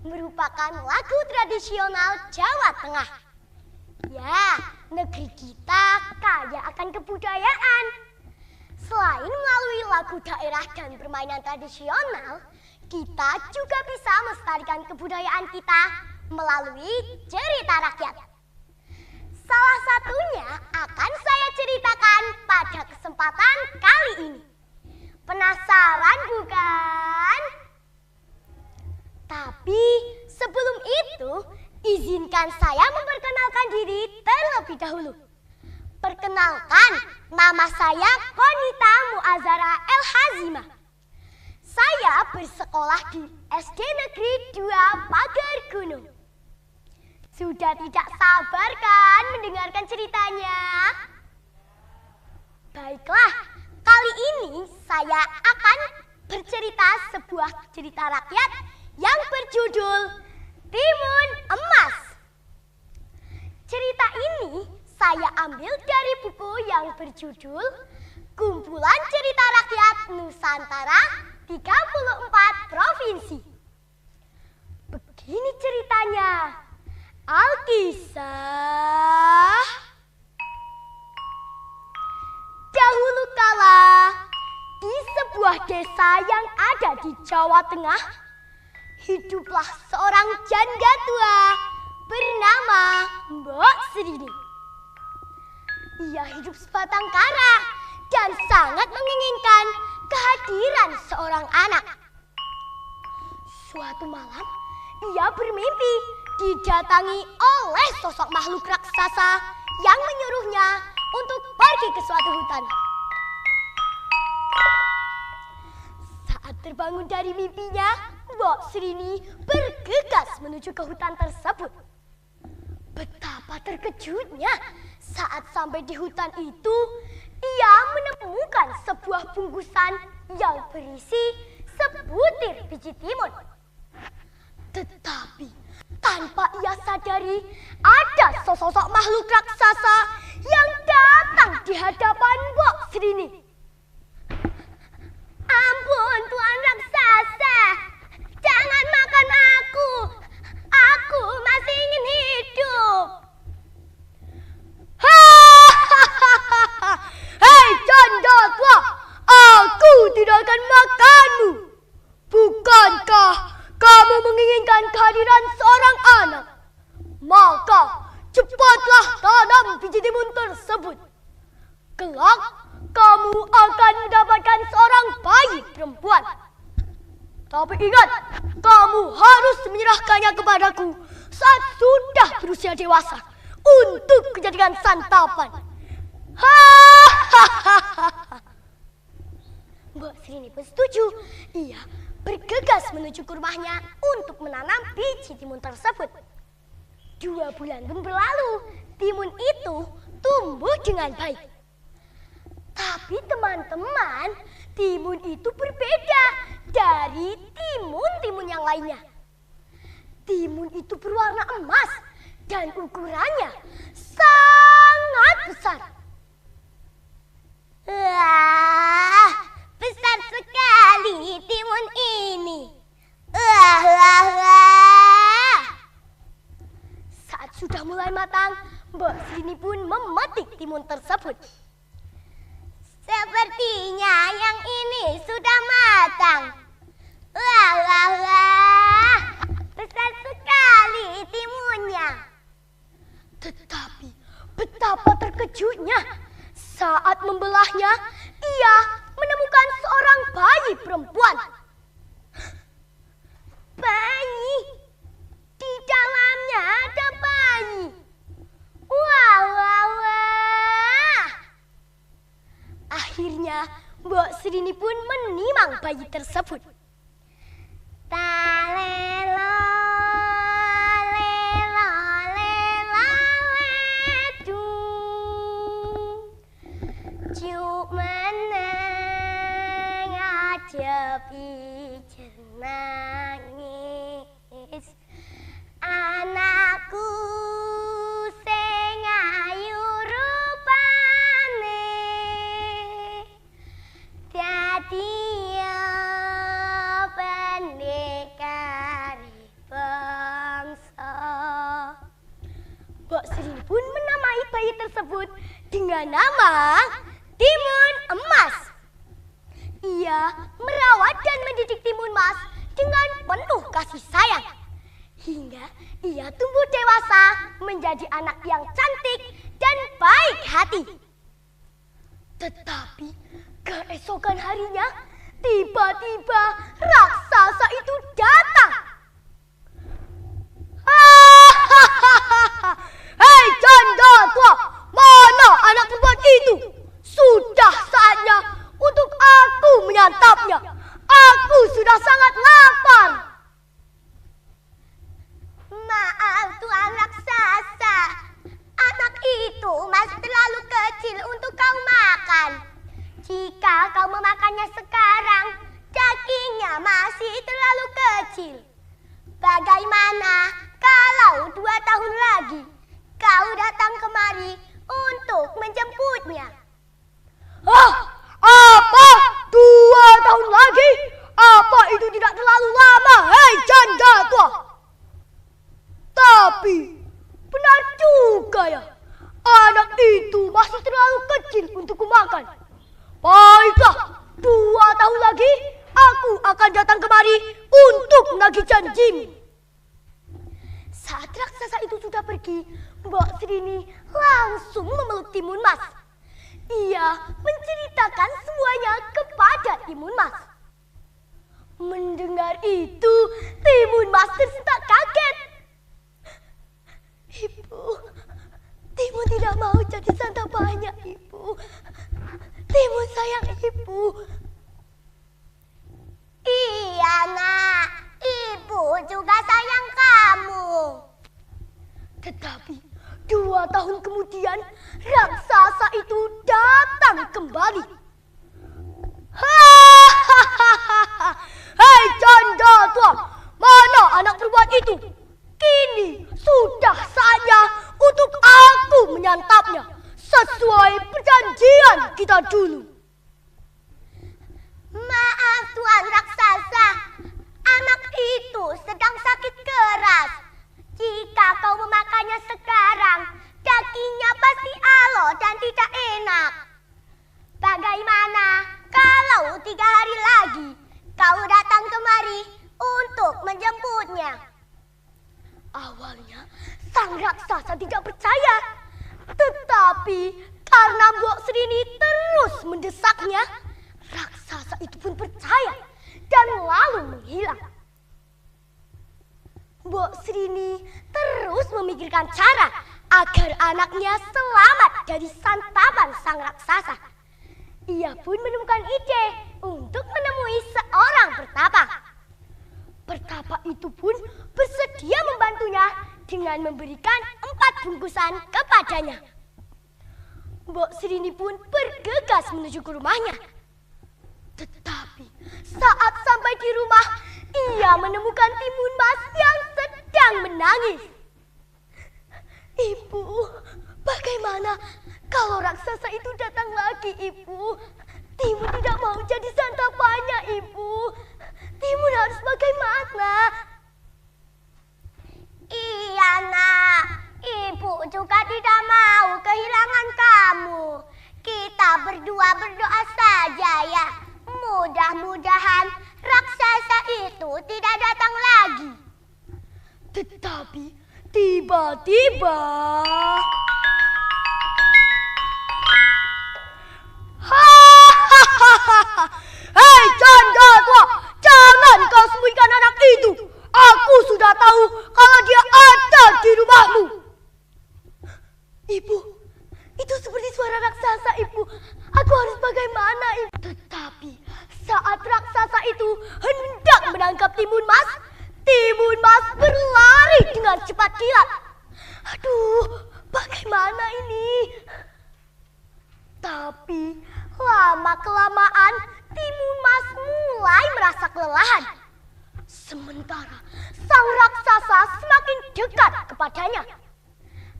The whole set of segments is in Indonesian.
merupakan lagu tradisional Jawa Tengah. Ya, negeri kita kaya akan kebudayaan. Selain melalui lagu daerah dan permainan tradisional, kita juga bisa melestarikan kebudayaan kita melalui cerita rakyat. Salah satunya akan saya ceritakan pada kesempatan kali ini. Penasaran bukan? Tapi sebelum itu, izinkan saya memperkenalkan diri terlebih dahulu. Perkenalkan, nama saya Konita Muazara El Hazimah. Saya bersekolah di SD Negeri 2 Pagar Gunung. Sudah tidak sabar kan mendengarkan ceritanya? Baiklah, kali ini saya akan bercerita sebuah cerita rakyat yang berjudul Timun Emas. Cerita ini saya ambil dari buku yang berjudul Kumpulan Cerita Rakyat Nusantara 34 Provinsi. Begini ceritanya. Alkisah. Dahulu kala, di sebuah desa yang ada di Jawa Tengah, hiduplah seorang janda tua bernama Mbok Srini. Ia hidup sebatang kara dan sangat menginginkan kehadiran seorang anak. Suatu malam, ia bermimpi didatangi oleh sosok makhluk raksasa yang menyuruhnya untuk pergi ke suatu hutan. Saat terbangun dari mimpinya, Mbok Srini bergegas menuju ke hutan tersebut. Betapa terkejutnya saat sampai di hutan itu, ia menemukan sebuah bungkusan yang berisi sebutir biji timun. Tetapi tanpa ia sadari, ada sosok makhluk raksasa yang datang di hadapan Mbok Srini. Ampun Tuan Raksasa, jangan makan aku. Aku masih ingin hidup. Hei janda tua, aku tidak akan makanmu. Bukankah kamu menginginkan kehadiran seorang anak? Maka cepatlah tanam biji timun tersebut. Kelak kamu akan mendapatkan seorang bayi perempuan. Tapi ingat, kamu harus menyerahkannya kepadaku saat sudah berusia dewasa untuk dijadikan santapan. Mbok Srini pun setuju. Ia bergegas menuju ke rumahnya untuk menanam biji timun tersebut. 2 bulan pun berlalu, timun itu tumbuh dengan baik. Tapi teman-teman, timun itu berbeda dari timun-timun yang lainnya. Timun itu berwarna emas dan ukurannya sangat besar. Wah, besar sekali timun ini. Saat sudah mulai matang, Mbok Srini pun memetik timun tersebut. Sepertinya yang ini sudah matang. Besar sekali timunnya. Tetapi betapa terkejutnya saat membelahnya, ia menemukan seorang bayi perempuan. Bayi? Di dalamnya ada bayi. Akhirnya, Mbok Srini pun menimang bayi tersebut. Talelo, lelo, lela, ledung. Ciuk meneng ajep ijen nangis. Anakku sing ayu rupane, dadi bayi tersebut dengan nama Timun Emas. Ia merawat dan mendidik Timun Mas dengan penuh kasih sayang. Hingga ia tumbuh dewasa menjadi anak yang cantik dan baik hati. Tetapi keesokan harinya, tiba-tiba raksasa itu datang. Hei janda tua, mana anak perempuan itu? Sudah saatnya untuk aku menyantapnya. Aku sudah sangat lapar. Maaf Tuan Raksasa, anak itu masih terlalu kecil untuk kau makan. Jika kau memakannya sekarang, dagingnya masih terlalu kecil. Bagaimana kalau 2 tahun lagi kau datang kemari untuk menjemputnya? Apa? 2 tahun lagi? Apa itu tidak terlalu lama, hei janda tua? Tapi benar juga ya, anak itu masih terlalu kecil untuk kumakan. Baiklah, 2 tahun lagi aku akan datang kemari untuk menagih janjimu. Saat raksasa itu sudah pergi, Mbak Srini langsung memeluk Timun Mas. Ia menceritakan semuanya kepada Timun Mas. Mendengar itu, Timun Mas tersentak kaget. Ibu, Timun tidak mau jadi santapannya, Ibu. Timun sayang Ibu. Iya nak, ibu juga sayang kamu. Tetapi 2 tahun kemudian raksasa itu datang kembali. Hei janda tua, mana anak perempuan itu? Kini sudah saatnya untuk aku menyantapnya sesuai perjanjian kita dulu. Maaf Tuan Raksasa, anak itu sedang sakit keras. Jika kau memakannya sekarang, dagingnya pasti alo dan tidak enak. Bagaimana kalau 3 hari lagi kau datang kemari untuk menjemputnya? Awalnya sang raksasa tidak percaya, tetapi karena Mbok Srini terus mendesaknya, raksasa itu pun percaya dan lalu menghilang. Mbok Srini terus memikirkan cara agar anaknya selamat dari santapan sang raksasa. Ia pun menemukan ide untuk menemui seorang pertapa. Pertapa itu pun bersedia membantunya dengan memberikan 4 bungkusan kepadanya. Mbok Srini pun bergegas menuju ke rumahnya. Tetapi saat sampai di rumah, ia menemukan Timun Mas yang sedang menangis. Ibu, bagaimana kalau raksasa itu datang lagi, Ibu? Timun tidak mau jadi santapannya, Ibu. Timun harus bagaimana? Iya nak, ibu juga tidak mau kehilangan kamu. Kita berdua berdoa saja ya. Mudah-mudahan raksasa itu tidak datang lagi. Tetapi tiba-tiba hei janda tua, jangan kau sembunyikan anak itu. Aku sudah tahu kalau dia ada di rumahmu. Ibu, itu seperti suara raksasa, Ibu. Aku harus bagaimana, Ibu? Tetapi saat raksasa itu hendak menangkap Timun Mas, Timun Mas berlari dengan cepat kilat. Aduh, bagaimana ini? Tapi lama-kelamaan Timun Mas mulai merasa kelelahan. Sementara sang raksasa semakin dekat kepadanya.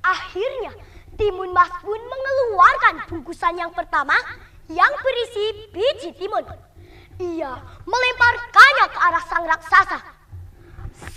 Akhirnya Timun Mas pun mengeluarkan bungkusan yang pertama yang berisi biji timun. Ia melemparkannya ke arah sang raksasa.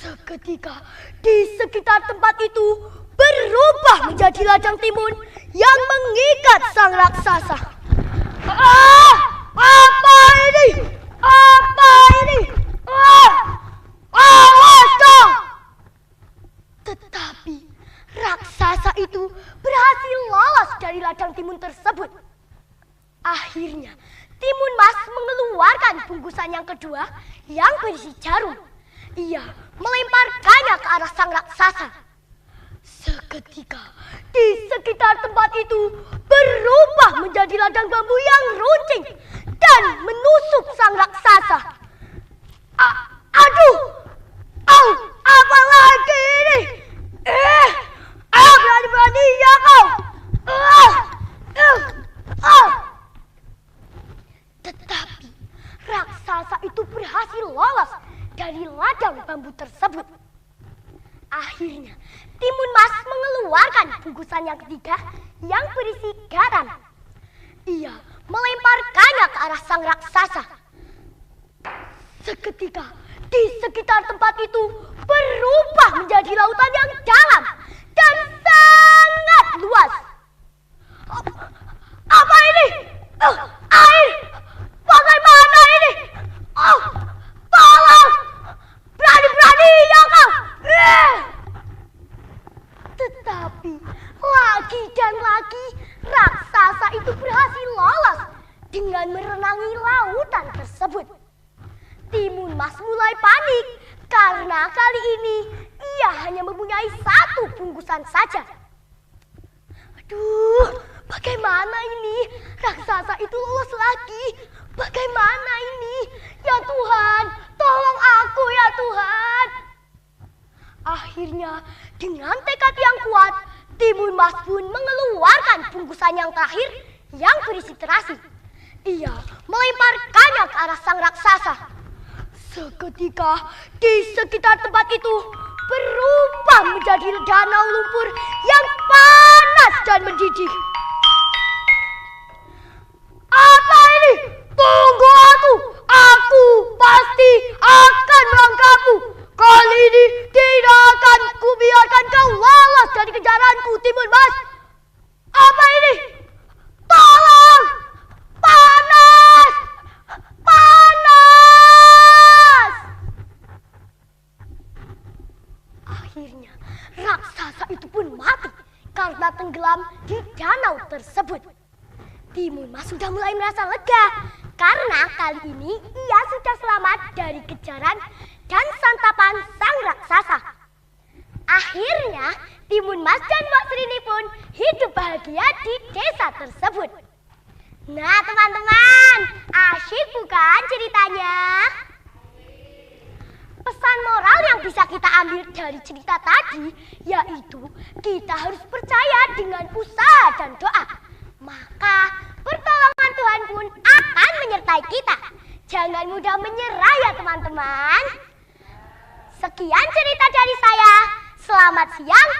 Seketika di sekitar tempat itu berubah menjadi ladang timun yang mengikat sang raksasa. Ah! Apa ini? Apa ini? Awas dong! Tetapi raksasa itu berhasil lolos dari ladang timun tersebut. Akhirnya Timun Mas mengeluarkan bungkusan yang kedua yang berisi jarum. Ia melemparkannya ke arah sang raksasa. Seketika di sekitar tempat itu berubah menjadi ladang bambu yang runcing dan menusuk sang raksasa. Aduh! Apa lagi ini? Berani-beraninya kau! Tetapi raksasa itu berhasil lolos dari ladang bambu tersebut. Akhirnya Timun Mas mengeluarkan bungkusan yang ketiga yang berisi garam. Ia melemparkannya ke arah sang raksasa. Seketika di sekitar tempat itu berubah menjadi lautan yang dalam dan sangat luas. Apa ini? Air! Bagaimana ini? Tolong! Berani-beraninya kau! Tetapi lagi dan lagi raksasa itu berhasil lolos dengan merenangi lautan tersebut. Timun Mas mulai panik karena kali ini ia hanya mempunyai satu bungkusan saja. Aduh, bagaimana ini? Raksasa itu lolos lagi. Bagaimana ini? Ya Tuhan, tolong aku ya Tuhan. Akhirnya dengan tekad yang kuat, Timun Mas pun mengeluarkan bungkusan yang terakhir yang berisi terasi. Ia melemparkannya ke arah sang raksasa. Seketika di sekitar tempat itu berubah menjadi danau lumpur yang panas dan mendidih. Apa ini? Tunggu aku! Aku pasti akan menangkapmu. Kali ini tidak akan kubiarkan kau lolos dari kejaranku, Timun Mas. Apa ini? Tolong! Panas! Panas! Akhirnya raksasa itu pun mati karena tenggelam di danau tersebut. Timun Mas sudah mulai merasa lega karena kali ini ia sudah selamat dari kejaran dan santapan sang raksasa. Akhirnya Timun Mas dan Mbak Srini pun hidup bahagia di desa tersebut. Nah teman-teman, asyik bukan ceritanya? Pesan moral yang bisa kita ambil dari cerita tadi yaitu kita harus percaya dengan usaha dan doa. Maka pertolongan Tuhan pun akan menyertai kita. Jangan mudah menyerah ya teman-teman. Sekian cerita dari saya. Selamat siang.